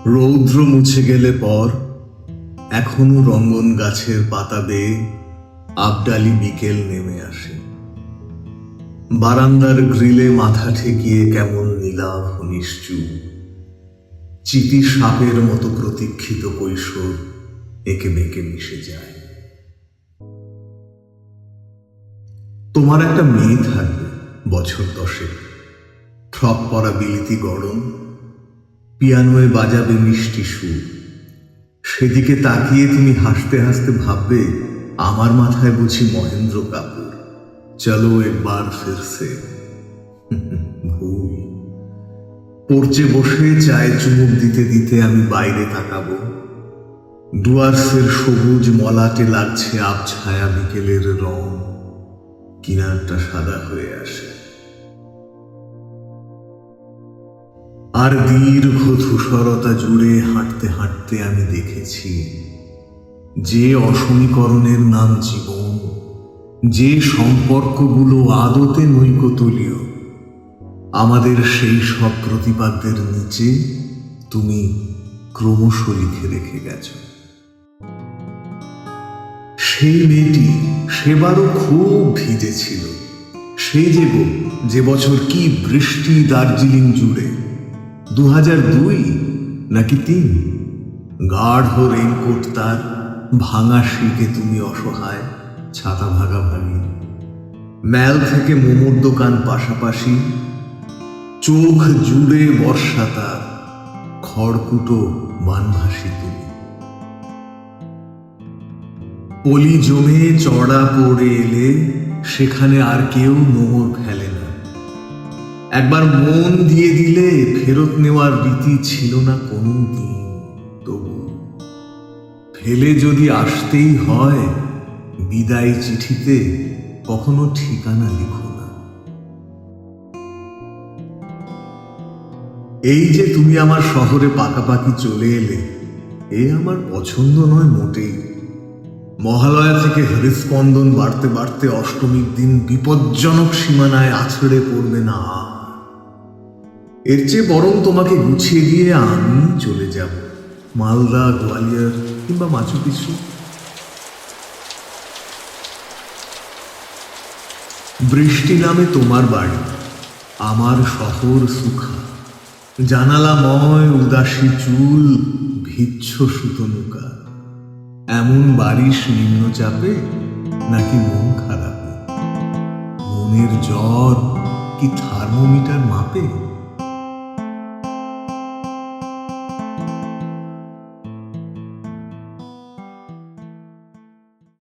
রৌদ্র মুছে গেলে পর এখনো রঙ্গন গাছের পাতা বেয়ে আবডালি বিকেল নেমে আসে। বারান্দার গ্রিলে মাথা ঠেকিয়ে কেমন নীলাভ নিশ্চুপ, চিতি সাপের মতো প্রতীক্ষিত কৈশোর একে বেঁকে মিশে যায়। তোমার একটা মেয়ে থাকবে বছর 10, ফ্রক পরা বিলিতি গরম, পিয়ানোয় বাজাবে মিষ্টি সুর। সেদিকে তাকিয়ে তুমি হাসতে হাসতে ভাববে, আমার মাথায় বুঝি মহেন্দ্র কাপুর। চলো একবার ফিরসে। ভুল। পড়চে বসে চায়ে চুমুক দিতে দিতে আমি বাইরে তাকাবো। ডুয়ার্সের সবুজ মলাটে লাগছে আবছায়া বিকেলের রং, কিনারটা সাদা হয়ে আসে। আর দীর্ঘ ধূসরতা জুড়ে হাঁটতে হাঁটতে আমি দেখেছি, যে অসমীকরণের নাম জীবন, যে সম্পর্কগুলো আদতে নৈকতলীয়, আমাদের সেই সব প্রতিপাদ্যের নিচে তুমি ক্রমশ লিখে রেখে গেছ। সেই মেয়েটি সেবারও খুব ভিজেছিল। সেই যে বছর কি বৃষ্টি দার্জিলিং জুড়ে, 2002 নাকি 3। গাঢ় রেইনকোট তার, ভাঙা শিখে তুমি অসহায়, ছাতা ভাগাভাগি। ম্যাল থেকে মোমোর দোকান পাশাপাশি, চোখ জুড়ে বর্ষা তার, খড়কুটো বানভাসি তুমি। পলি জমে চড়া পড়ে এলে সেখানে আর কেউ নোঙর ফেলে না। একবার মন দিয়ে দিলে ফেরত নেওয়ার রীতি ছিল না কোনো দিন। তবু ফেলে যদি আসতেই হয়, বিদায় চিঠিতে কখনো ঠিকানা লিখো না। এই যে তুমি আমার শহরে পাকাপাকি চলে এলে, এ আমার পছন্দ নয় মোটেই। মহালয়া থেকে হৃদস্পন্দন বাড়তে বাড়তে অষ্টমীর দিন বিপজ্জনক সীমানায় আছড়ে পড়বে না। এর চেয়ে বরং তোমাকে গুছিয়ে দিয়ে আমি চলে যাব মালদা, গোয়ালিয়র কিংবা মাচু পিছু। বৃষ্টি নামে তোমার বাড়ি, আমার শহর সুখা। জানালাময় উদাসী চুল, ভিচ্ছ সুতো নৌকা। এমন বারিশ নিম্নচাপে নাকি মন খারাপে? মনের জ্বর কি থার্মোমিটার মাপে?